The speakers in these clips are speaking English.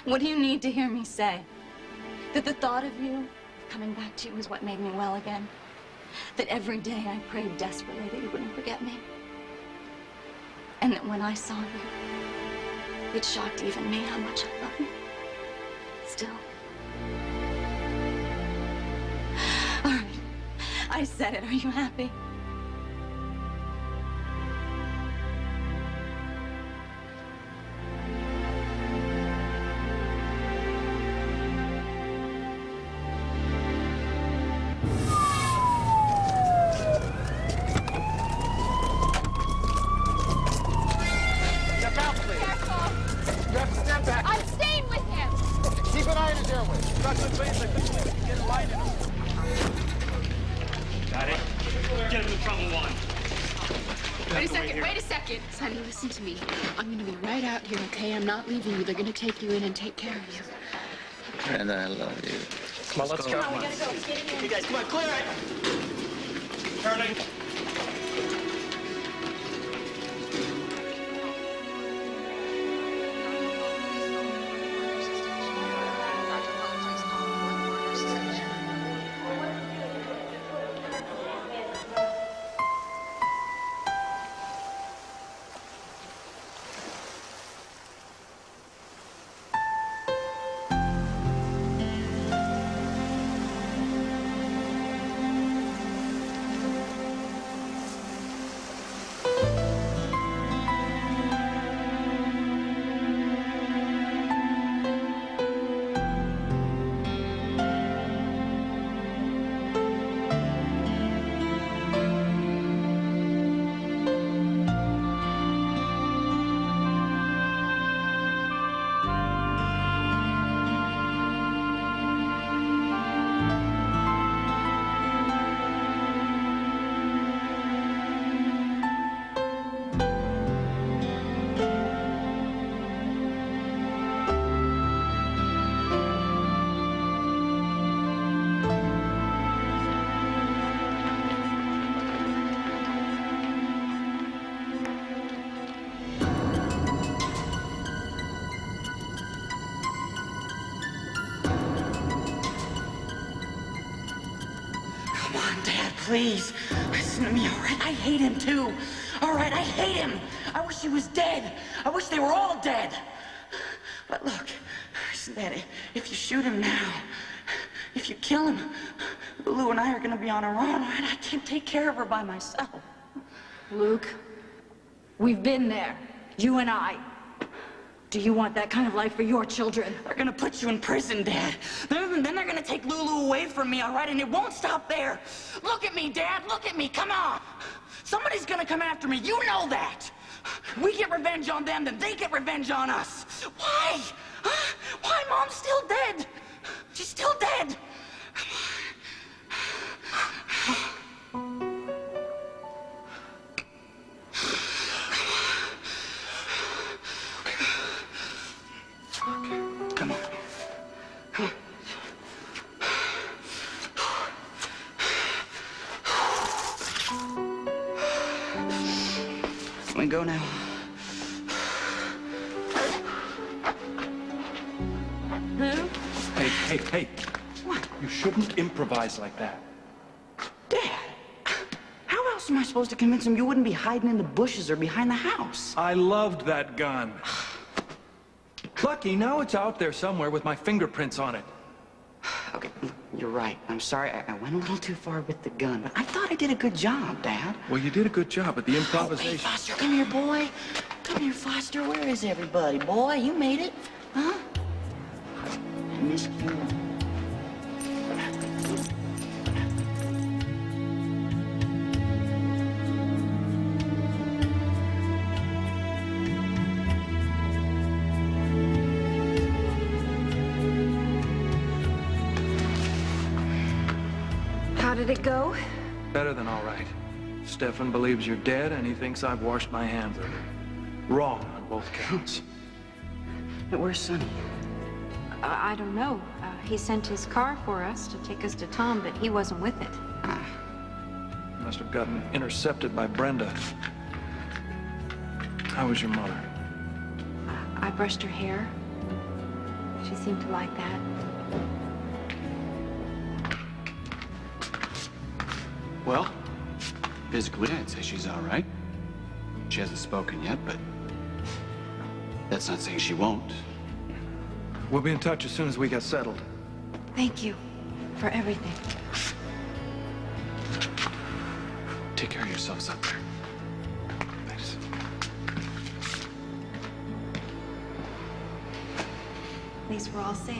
What do you need to hear me say? That the thought of you coming back to you is what made me well again? That every day I prayed desperately that you wouldn't forget me? And that when I saw you, it shocked even me how much I love you? Still. All right, I said it. Are you happy? Sonny, listen to me. I'm gonna be right out here, okay? I'm not leaving you. They're gonna take you in and take care of you. Brenda, I love you. Come on, let's go. Come on, we gotta go. Get in here. You guys, come on, clear it. Turning. Please, listen to me, all right? I hate him, too. All right, I hate him. I wish he was dead. I wish they were all dead. But look, listen, Daddy, if you shoot him now, if you kill him, Lulu and I are gonna be on our own, all right? I can't take care of her by myself. Luke, we've been there. You and I. Do you want that kind of life for your children? They're gonna put you in prison, Dad. Then they're gonna take Lulu away from me, all right? And it won't stop there. Look at me, Dad. Look at me. Come on. Somebody's gonna come after me. You know that. We get revenge on them, then they get revenge on us. Why? Huh? Why? Mom's still dead. She's still dead. Come on. Come on. Can we go now? Who? Hey. What? You shouldn't improvise like that. Dad, how else am I supposed to convince him you wouldn't be hiding in the bushes or behind the house? I loved that gun. Lucky, now it's out there somewhere with my fingerprints on it. Okay, you're right. I'm sorry. I went a little too far with the gun, but I thought I did a good job, Dad. Well, you did a good job at the Oh, wait, improvisation. Foster, come here, boy. Come here, Foster. Where is everybody? Boy, you made it. Huh? I missed you. How did it go? Better than all right. Stefan believes you're dead, and he thinks I've washed my hands of it. Wrong on both counts. Where's Sonny? I don't know. He sent his car for us to take us to Tom, but he wasn't with it. Must have gotten intercepted by Brenda. How was your mother? I brushed her hair. She seemed to like that. Well, physically, I'd say she's all right. She hasn't spoken yet, but that's not saying she won't. We'll be in touch as soon as we get settled. Thank you for everything. Take care of yourselves up there. Thanks. At least we're all safe.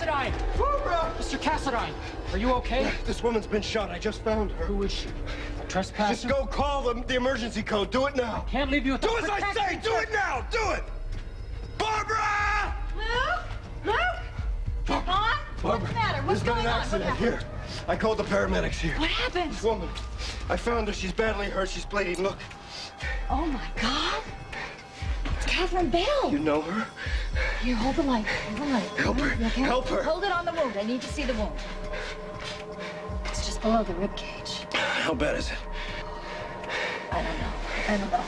Cassadine! Barbara! Mr. Cassadine, are you okay? This woman's been shot. I just found her. Who is she? A trespasser? Just go call the emergency code. Do it now. Can't leave you with Do as I say! Do it now! Do it! Barbara! Luke? Luke? Vaughn? What's the matter? What's There's been going an on? accident here. I called the paramedics here. What happened? This woman. I found her. She's badly hurt. She's bleeding. Look. Oh my God! It's Catherine Bell. You know her? Here, hold the light. Hold the light. Help her. You okay? Help her. Hold it on the wound. I need to see the wound. It's just below the rib cage. How bad is it? I don't know.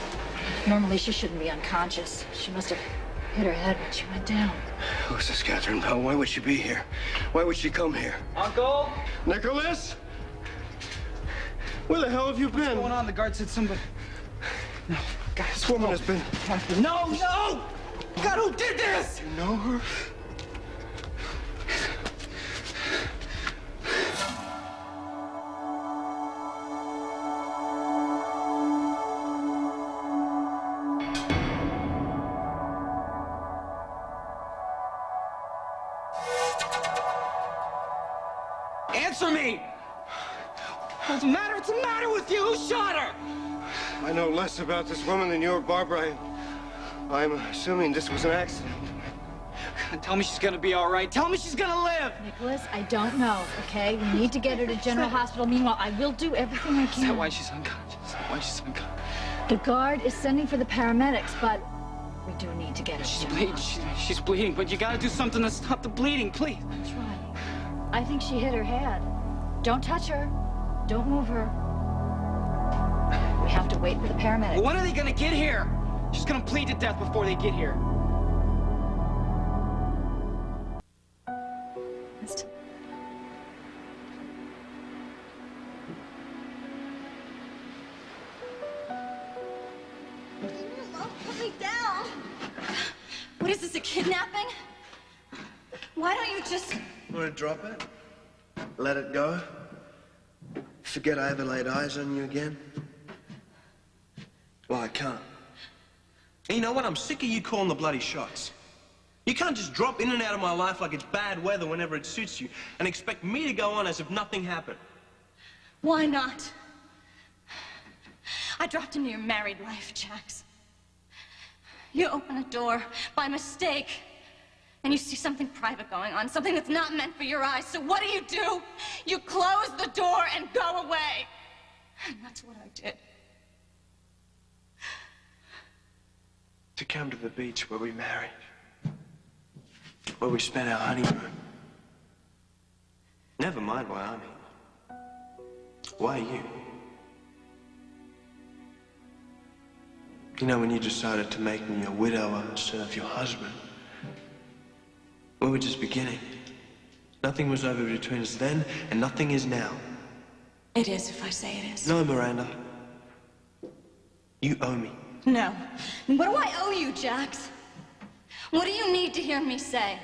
Normally she shouldn't be unconscious. She must have hit her head when she went down. Who's this Catherine Bell? Why would she be here? Why would she come here? Uncle? Nicholas? Where the hell have you been? What's going on? The guard said somebody... No, guys, This woman has been... No, no! God, who did this? You know her? Answer me! What's the matter? What's the matter with you? Who shot her? I know less about this woman than you or Barbara. I'm assuming this was an accident. Tell me she's gonna be all right. Tell me she's gonna live. Nicholas, I don't know, okay? We need to get her to General Hospital. Meanwhile, I will do everything I Is that can. why she's unconscious? Is that why she's unconscious? The guard is sending for the paramedics, but we do need to get her to She's General bleeding. Hospital. She's bleeding, but you gotta do something to stop the bleeding, please. I'm trying. I think she hit her head. Don't touch her. Don't move her. We have wait for the paramedics. Well, when are they gonna get here? She's gonna bleed to death before they get here. Winston. Put me down. What is this, a kidnapping? Why don't you just... Want to drop it? Let it go? Forget I ever laid eyes on you again? Well, I can't. And you know what? I'm sick of you calling the bloody shots. You can't just drop in and out of my life like it's bad weather whenever it suits you and expect me to go on as if nothing happened. Why not? I dropped into your married life, Jax. You open a door by mistake, and you see something private going on, something that's not meant for your eyes. So what do? You close the door and go away. And that's what I did. To come to the beach where we married, where we spent our honeymoon. Never mind why I'm here. Why you? You know, when you decided to make me your widower instead of your husband, we were just beginning. Nothing was over between us then, and nothing is now. It is if I say it is. No, Miranda. You owe me. No. What do I owe you, Jax? What do you need to hear me say?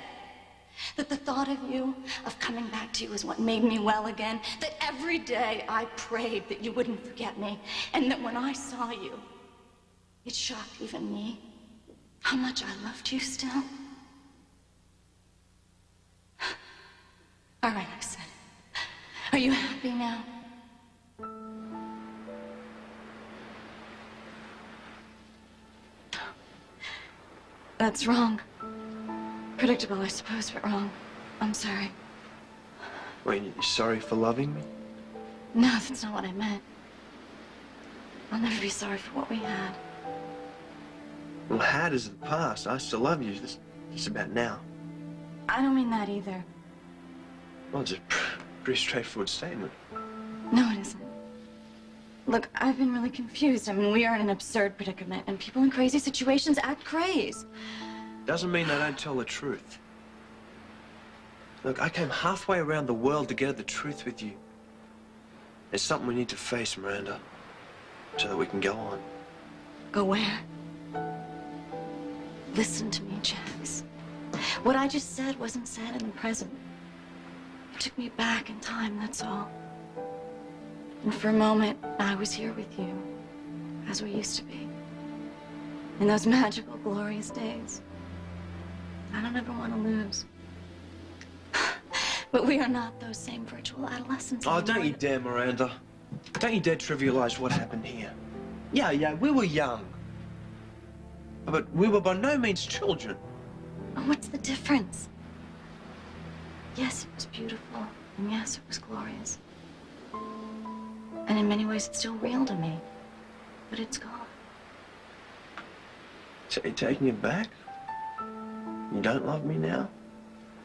That the thought of you, of coming back to you, is what made me well again? That every day I prayed that you wouldn't forget me, and that when I saw you, it shocked even me how much I loved you still? All right, I said it. Are you happy now? That's wrong. Predictable, I suppose, but wrong. I'm sorry. Wait, you're sorry for loving me? No, that's not what I meant. I'll never be sorry for what we had. Well, had is the past. I still love you. It's about now. I don't mean that either. Well, it's a pretty straightforward statement. No, it isn't. Look, I've been really confused. I mean, we are in an absurd predicament, and people in crazy situations act crazy. Doesn't mean they don't tell the truth. Look, I came halfway around the world to get at the truth with you. It's something we need to face, Miranda, so that we can go on. Go where? Listen to me, Jax. What I just said wasn't said in the present. It took me back in time, that's all. And for a moment, I was here with you, as we used to be. In those magical, glorious days. I don't ever want to lose. But we are not those same virtual adolescents Oh, anymore. don't you dare, Miranda. Don't you dare trivialize what happened here. Yeah, we were young. But we were by no means children. Oh, what's the difference? Yes, it was beautiful, and yes, it was glorious. And in many ways, it's still real to me. But it's gone. So you're taking it back? You don't love me now?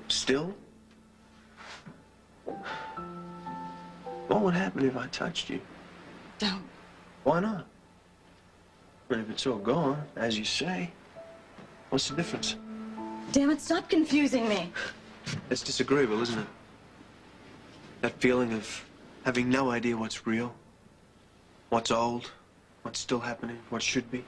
Still? What would happen if I touched you? Don't. Why not? But if it's all gone, as you say, what's the difference? Damn it, stop confusing me. It's disagreeable, isn't it? That feeling of having no idea what's real, what's old, what's still happening, what should be.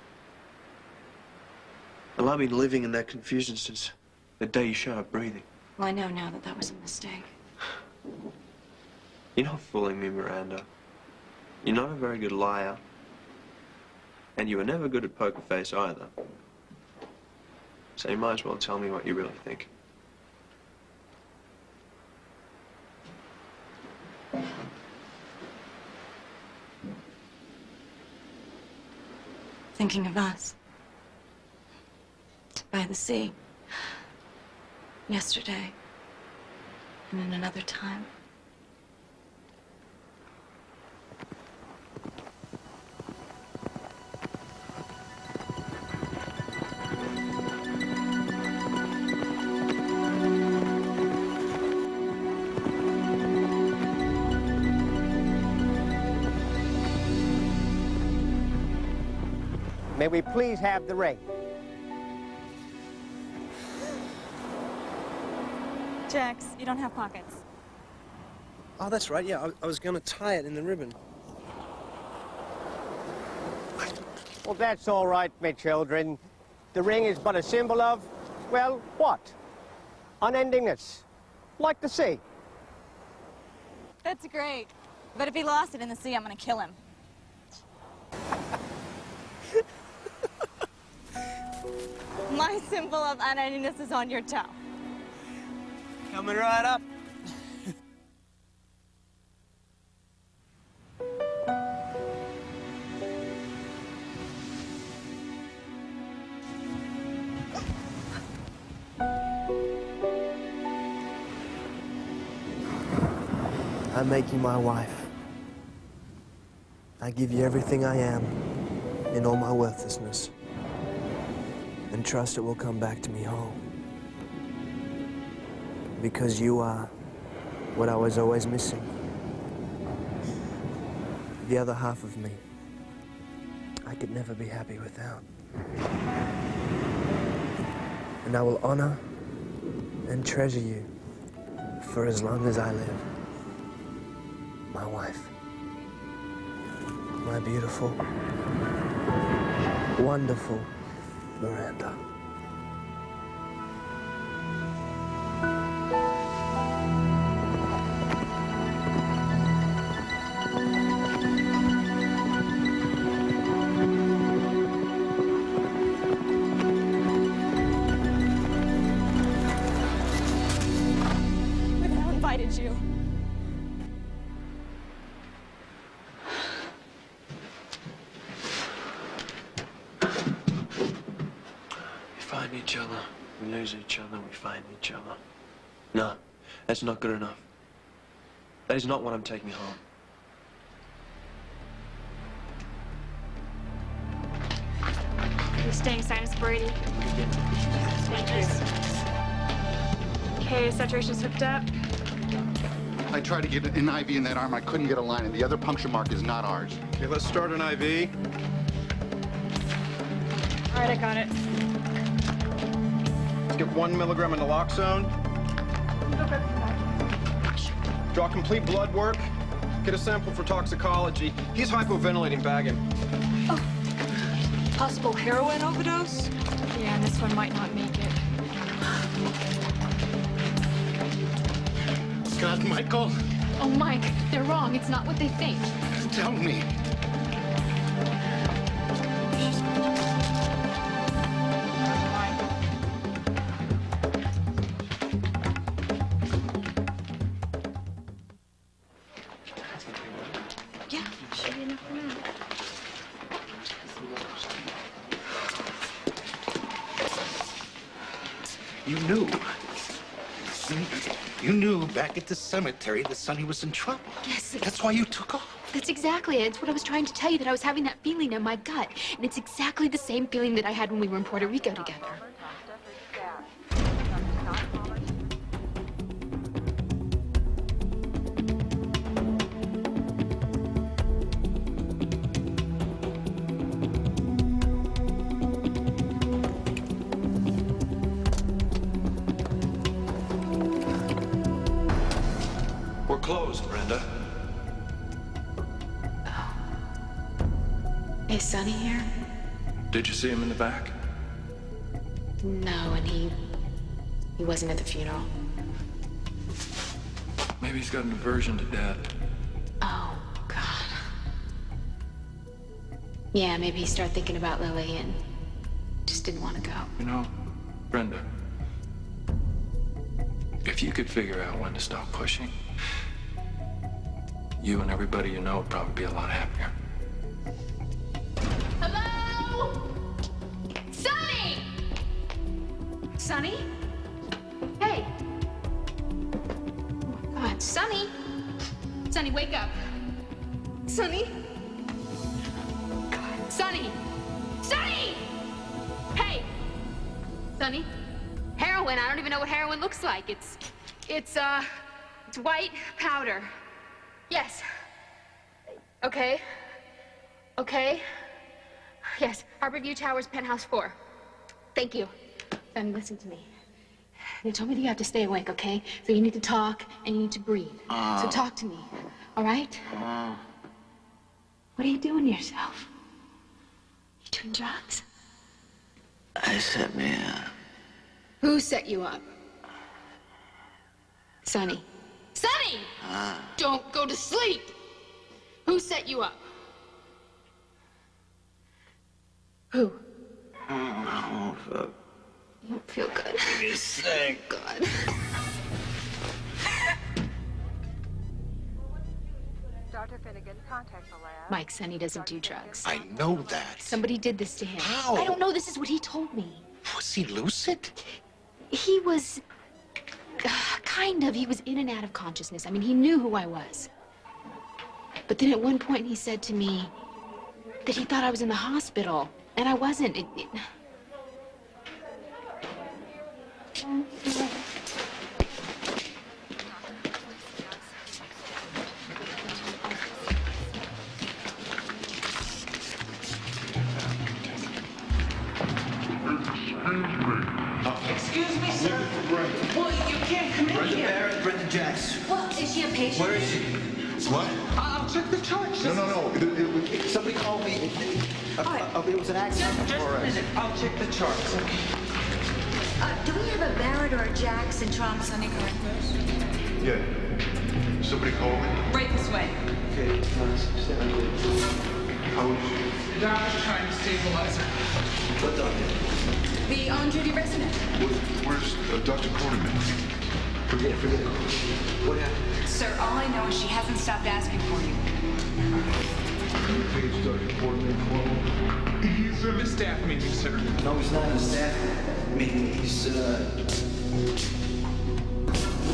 Well, I've been living in that confusion since the day you shut up breathing. Well, I know now that that was a mistake. You're not fooling me, Miranda. You're not a very good liar. And you were never good at poker face either. So you might as well tell me what you really think. Thinking of us. By the sea. Yesterday. And in another time. May we please have the ring? Jax, you don't have pockets. Oh, that's right. Yeah, I was going to tie it in the ribbon. Well, that's all right, my children. The ring is but a symbol of, well, what? Unendingness. Like the sea. That's great. But if he lost it in the sea, I'm gonna kill him. My symbol of unendingness is on your toe. Coming right up. I make you my wife. I give you everything I am in all my worthlessness, and trust it will come back to me whole. Because you are what I was always missing. The other half of me I could never be happy without. And I will honor and treasure you for as long as I live. My wife. My beautiful, wonderful Miranda. Who the hell invited you? We find each other, we lose each other, we find each other. No, that's not good enough. That is not what I'm taking home. You're staying sinus Brady. Okay, saturation's hooked up. I tried to get an IV in that arm. I couldn't get a line, and the other puncture mark is not ours. Okay, let's start an IV. All right, I got it. Let's get 1 milligram of naloxone. Draw complete blood work. Get a sample for toxicology. He's hypoventilating, bag him. Possible heroin overdose? Yeah, and this one might not make it. God, Michael, Oh, Mike, they're wrong. It's not what they think. tell me. Yeah, should be enough for now. You knew. You knew back at the cemetery that Sonny was in trouble. Yes. That's why you took off. That's exactly it. It's what I was trying to tell you, that I was having that feeling in my gut. And it's exactly the same feeling that I had when we were in Puerto Rico together. We're closed, Brenda. Is Sonny here? Did you see him in the back? No, and he wasn't at the funeral. Maybe he's got an aversion to death. Oh, God. Yeah, maybe he started thinking about Lily and just didn't want to go. You know, Brenda, if you could figure out when to stop pushing, you and everybody you know would probably be a lot happier. Hello? Sonny! Sonny? Hey. Oh, God, Sonny? Sonny, wake up. Sonny? God, Sonny! Sonny! Hey! Sonny? Heroin. I don't even know what heroin looks like. It's white powder. Yes. Okay. Okay. Yes, Harborview Towers, penthouse 4. Thank you. Then listen to me. They told me that you have to stay awake, okay? So you need to talk and you need to breathe. So talk to me, all right? What are you doing to yourself? You doing drugs? I set me up. Who set you up? Sonny. Sonny! Don't go to sleep! Who set you up? Who? Oh, fuck. You don't feel good. You're sick. God. Dr. Finnegan, contact the lab. Mike, Sonny doesn't do drugs. I know that. Somebody did this to him. How? I don't know. This is what he told me. Was he lucid? He was... kind of. He was in and out of consciousness. I mean, he knew who I was. But then at one point he said to me that he thought I was in the hospital. And I wasn't. Excuse me, sir. Well, you can't come in Brenda here. Barrett, Brenda Jacks. Well, is she a patient? Where is she? What? I'll check the charts. No. Somebody called me. It was an accident. Just a minute. I'll check the charts, okay? Do we have a Barrett or a Jackson trauma? Sonny Carruthers. Yeah. Somebody called me? Right this way. Okay, stand on. How is she? The doctor's trying to stabilize her. What doctor? The on-duty resident. Where's Dr. Quarterman? Forget it. What happened? Sir, all I know is she hasn't stopped asking for you. Page Dr. Quarterman. He's in the staff meeting, sir. No, he's not in the staff meeting. He's,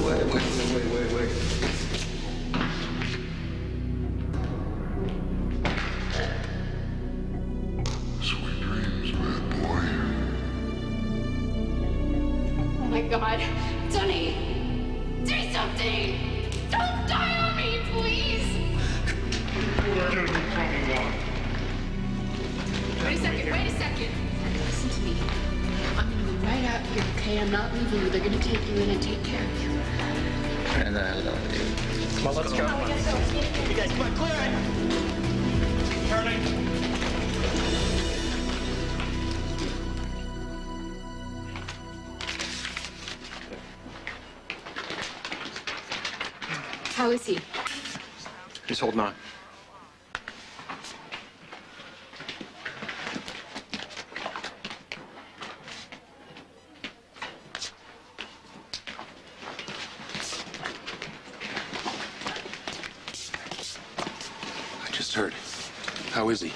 Wait. Sweet dreams, bad boy. Oh my God. Sonny! Say something! Don't die on me, please! Wait a second. Listen to me. I'm gonna be right out here, okay? I'm not leaving you. They're gonna take you in and take care of you. And I love you. Come on, let's go. You guys, come on, clear it. Turning. How is he? Just holding on. I just heard. How is he?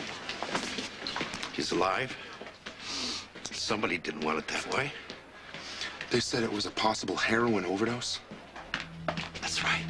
He's alive. Somebody didn't want it that way. They said it was a possible heroin overdose. That's right.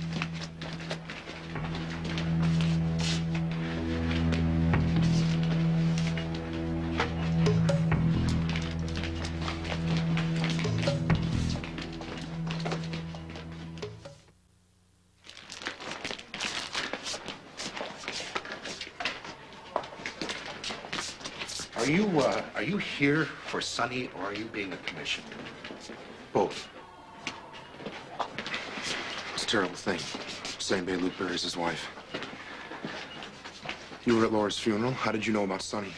Are you here for Sonny, or are you being a commission? Both. It's a terrible thing. Same day Luke buries his wife. You were at Laura's funeral. How did you know about Sonny?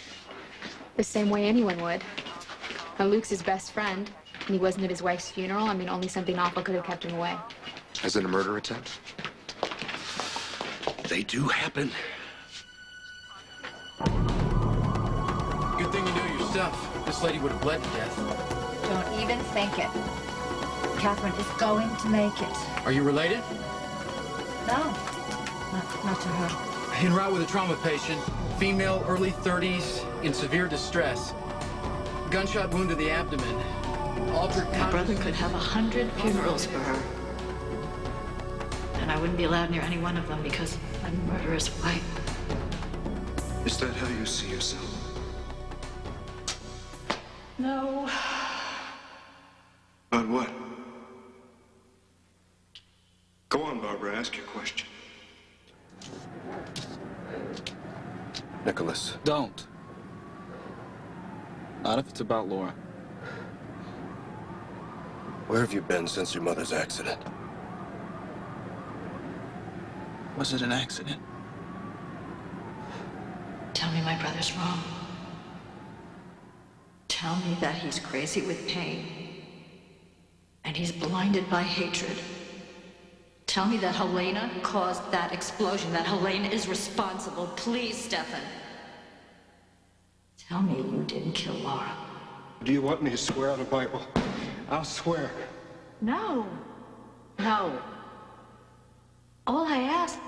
The same way anyone would. Now, Luke's his best friend, and he wasn't at his wife's funeral. I mean, only something awful could have kept him away. Is it a murder attempt? They do happen. Good thing you know your stuff. This lady would have bled to death. Don't even think it. Catherine is going to make it. Are you related? No, not to her. En route with a trauma patient. Female, early 30s, in severe distress. Gunshot wound to the abdomen. Altered My brother could have 100 funerals for her. And I wouldn't be allowed near any one of them because I'm a murderous wife. Is that how you see yourself? No. About what? Go on, Barbara, ask your question. Nicholas. Don't. Not if it's about Laura. Where have you been since your mother's accident? Was it an accident? Tell me my brother's wrong. Tell me that he's crazy with pain. And he's blinded by hatred. Tell me that Helena caused that explosion, that Helena is responsible. Please, Stefan. Tell me you didn't kill Laura. Do you want me to swear on the Bible? I'll swear. No. No. All I asked...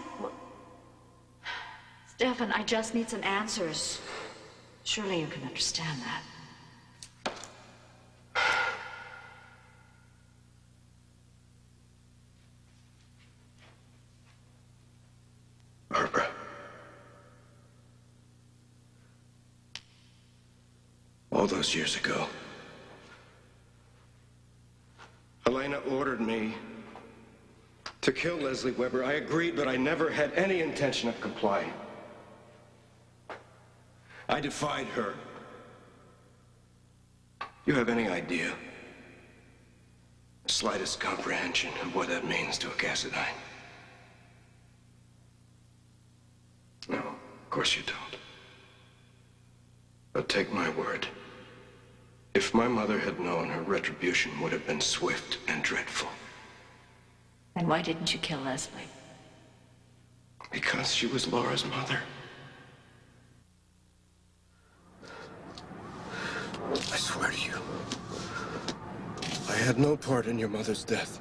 Stefan, I just need some answers. Surely you can understand that. Barbara. All those years ago, Helena ordered me to kill Leslie Weber. I agreed, but I never had any intention of complying. I defied her. You have any idea? The slightest comprehension of what that means to a Cassadine? No, of course you don't. But take my word. If my mother had known, her retribution would have been swift and dreadful. Then why didn't you kill Leslie? Because she was Laura's mother. I swear to you, I had no part in your mother's death.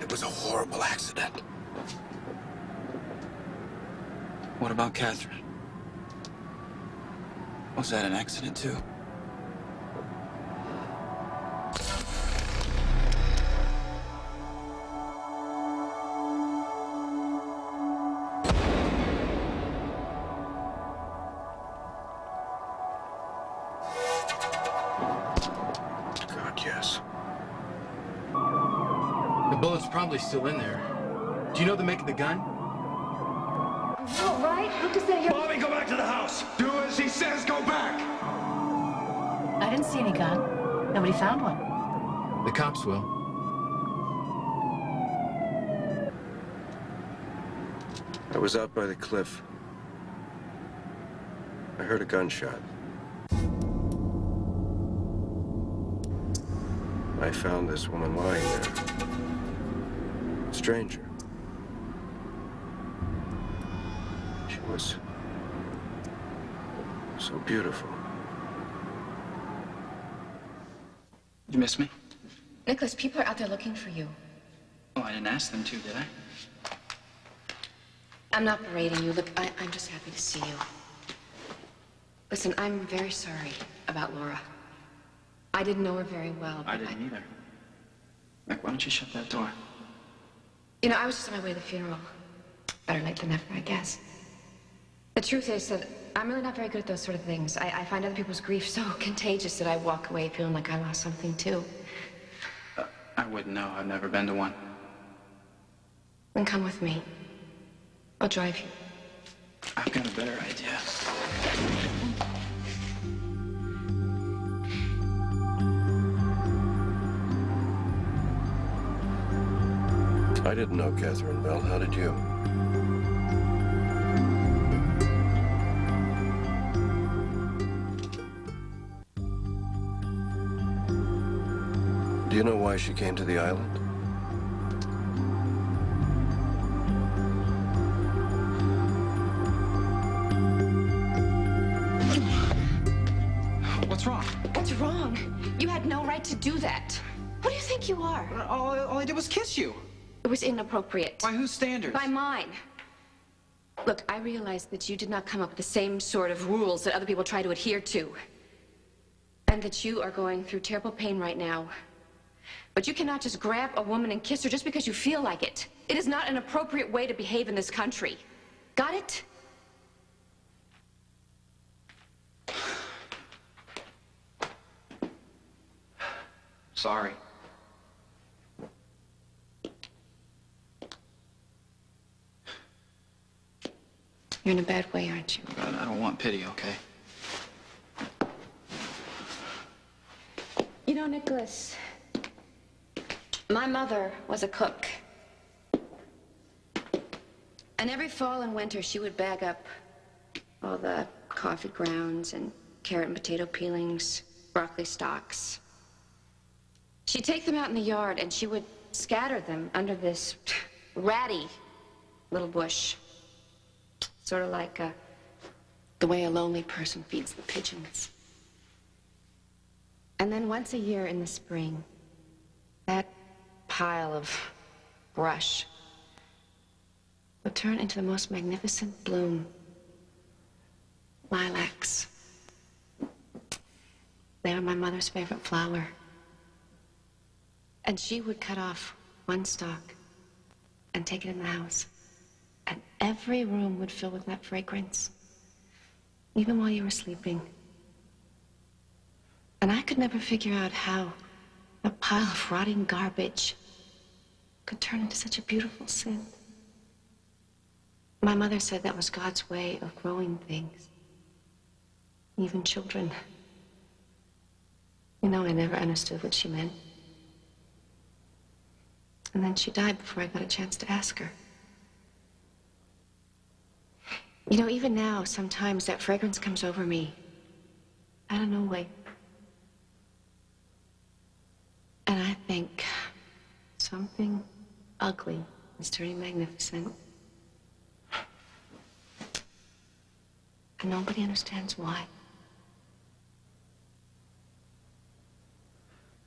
It was a horrible accident. What about Catherine? Was that an accident, too? God, yes. The bullet's probably still in there. Do you know the make of the gun? No, right? What does that hear? Bobby, go back to the house! Do as he says, go back! I didn't see any gun. Nobody found one. The cops will. I was out by the cliff. I heard a gunshot. I found this woman lying there. Stranger. She was so beautiful. You miss me? Nicholas, people are out there looking for you. Oh, I didn't ask them to, did I? I'm not berating you. Look, I'm just happy to see you. Listen, I'm very sorry about Laura. I didn't know her very well. I didn't either. Nick, why don't you shut that door? You know, I was just on my way to the funeral. Better late than never, I guess. The truth is that I'm really not very good at those sort of things. I find other people's grief so contagious that I walk away feeling like I lost something, too. I wouldn't know. I've never been to one. Then come with me. I'll drive you. I've got a better idea. I didn't know Catherine Bell. How did you? Do you know why she came to the island? What's wrong? What's wrong? You had no right to do that. What do you think you are? All I did was kiss you. It was inappropriate. By whose standards? By mine. Look, I realize that you did not come up with the same sort of rules that other people try to adhere to. And that you are going through terrible pain right now. But you cannot just grab a woman and kiss her just because you feel like it. It is not an appropriate way to behave in this country. Got it? Sorry. You're in a bad way, aren't you? I don't want pity, okay? know, Nicholas, my mother was a cook. And every fall and winter, she would bag up all the coffee grounds and carrot and potato peelings, broccoli stalks. She'd take them out in the yard and she would scatter them under this ratty little bush. Sort of like the way a lonely person feeds the pigeons. And then once a year in the spring, that pile of brush would turn into the most magnificent bloom. Lilacs. They were my mother's favorite flower. And she would cut off one stalk and take it in the house. And every room would fill with that fragrance, even while you were sleeping. And I could never figure out how a pile of rotting garbage could turn into such a beautiful scent. My mother said that was God's way of growing things, even children. You know, I never understood what she meant. And then she died before I got a chance to ask her. You know, even now, sometimes that fragrance comes over me out of no way. And I think something ugly is turning magnificent. And nobody understands why.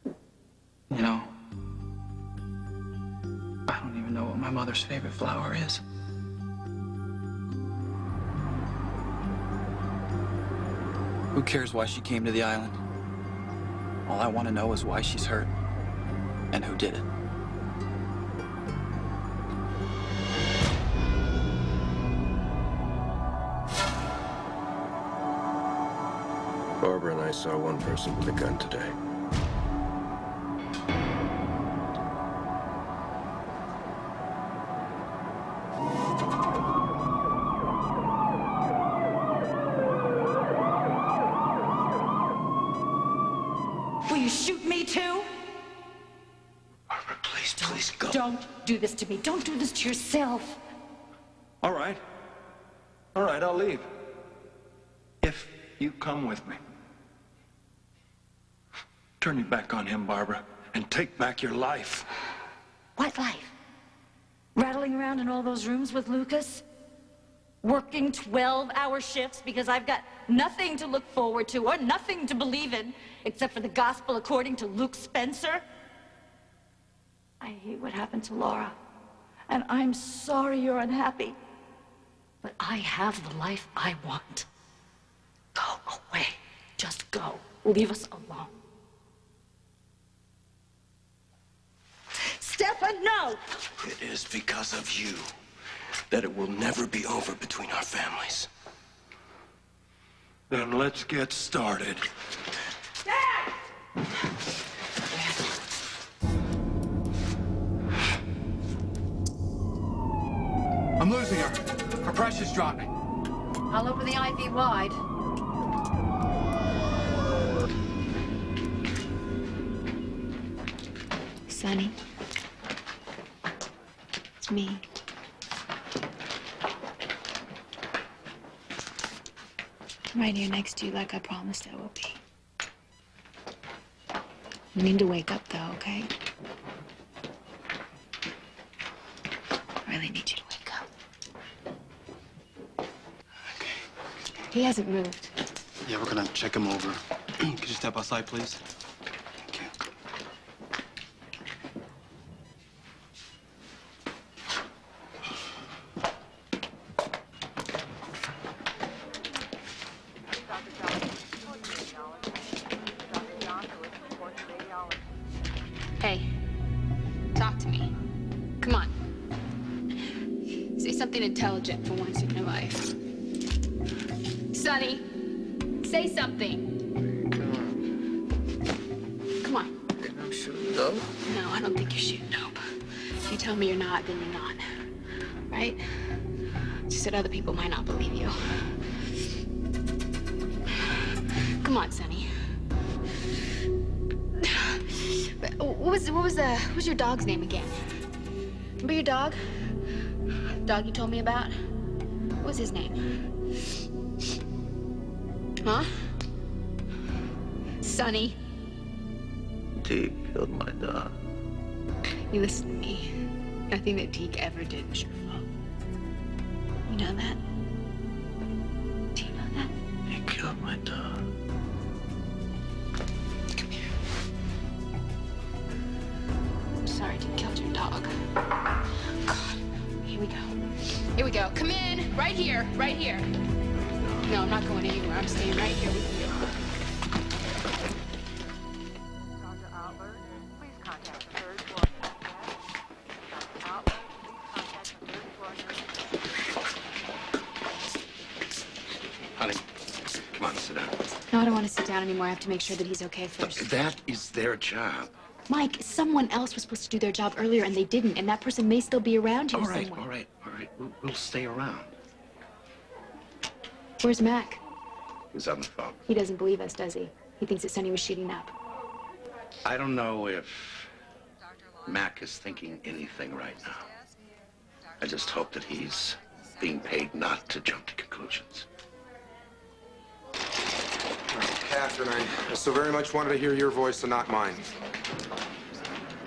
You know, I don't even know what my mother's favorite flower is. Who cares why she came to the island? All I want to know is why she's hurt and who did it. Barbara and I saw one person with a gun today. Will you shoot me too? Barbara, please go. Don't do this to me. Don't do this to yourself. All right. All right, I'll leave. If you come with me. Turn your back on him, Barbara, and take back your life. What life? Rattling around in all those rooms with Lucas? Working 12-hour shifts because I've got nothing to look forward to or nothing to believe in except for the gospel according to Luke Spencer? I hate what happened to Laura, and I'm sorry you're unhappy, but I have the life I want. Go away. Just go. Leave us alone. Stefan, no! It is because of you that it will never be over between our families. Then let's get started. Dad! I'm losing her. Her pressure's dropping. I'll open the IV wide. Sonny, it's me. I'm right here next to you like I promised I would be. You need to wake up though, okay? I really need you to wake up. He hasn't moved. Yeah, we're gonna check him over. Could you step outside, please? Hey, talk to me. Come on. Say something intelligent for once in your life. Sonny, say something. Come on. I'm shooting dope. No, I don't think you're shooting dope. If you tell me you're not, then you're not. Right? Just that other people might not believe you. Come on, Sonny. What was your dog's name again? Remember your dog? Dog you told me about? What was his name? Huh? Sonny. Deke killed my dog. You listen to me. Nothing that Deke ever did was your fault. You know that? Do you know that? He killed my dog. Come here. I'm sorry Deke killed your dog. God. Here we go. Here we go. Come in. Right here. Right here. No, I'm not going anywhere. I'm staying right here with you. Dr. Outler, please contact the third floor. Dr. Outler, please contact the third floor. Honey, come on, sit down. No, I don't want to sit down anymore. I have to make sure that he's okay first. That is their job. Mike, someone else was supposed to do their job earlier and they didn't, and that person may still be around here somewhere. All right. We'll stay around. Where's Mac? He's on the phone. He doesn't believe us, does he? He thinks that Sonny was shooting up. I don't know if Mac is thinking anything right now. I just hope that he's being paid not to jump to conclusions. Catherine, I so very much wanted to hear your voice and not mine.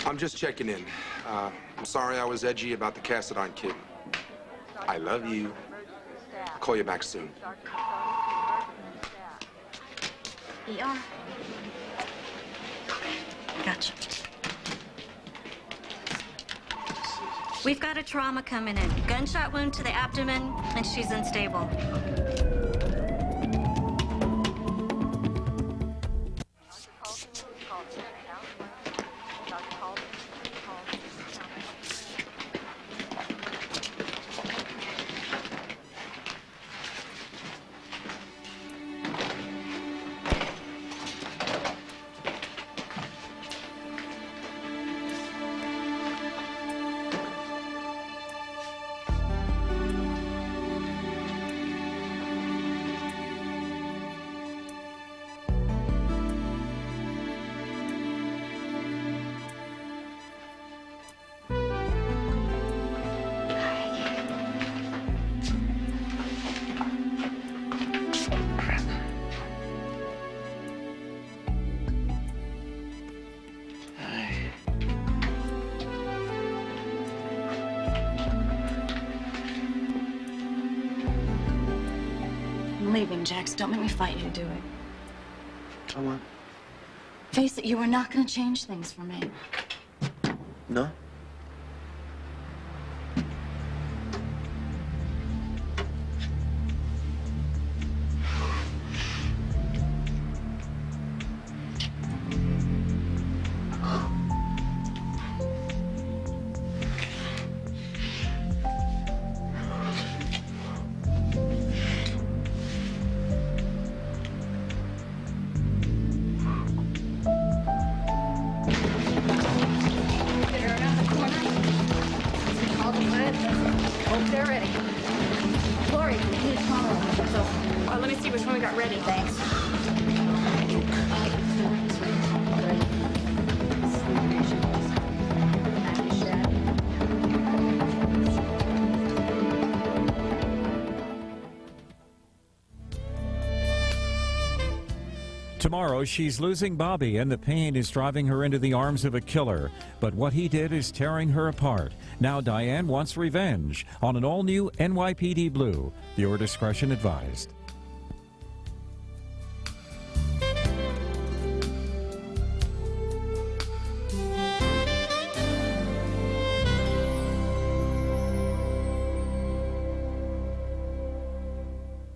I'm just checking in. I'm sorry I was edgy about the Cassadine kid. I love you. I'll call you back soon. ER. Gotcha. We've got a trauma coming in. Gunshot wound to the abdomen, and she's unstable. I'm leaving, Jax. Don't make me fight you to do it. Come on. Face it, you are not going to change things for me. No? They're ready. Lori, we need a follow. So, let me see which one we got ready. Thanks. Tomorrow, she's losing Bobby, and the pain is driving her into the arms of a killer. But what he did is tearing her apart. Now Diane wants revenge on an all-new NYPD Blue. Viewer discretion advised.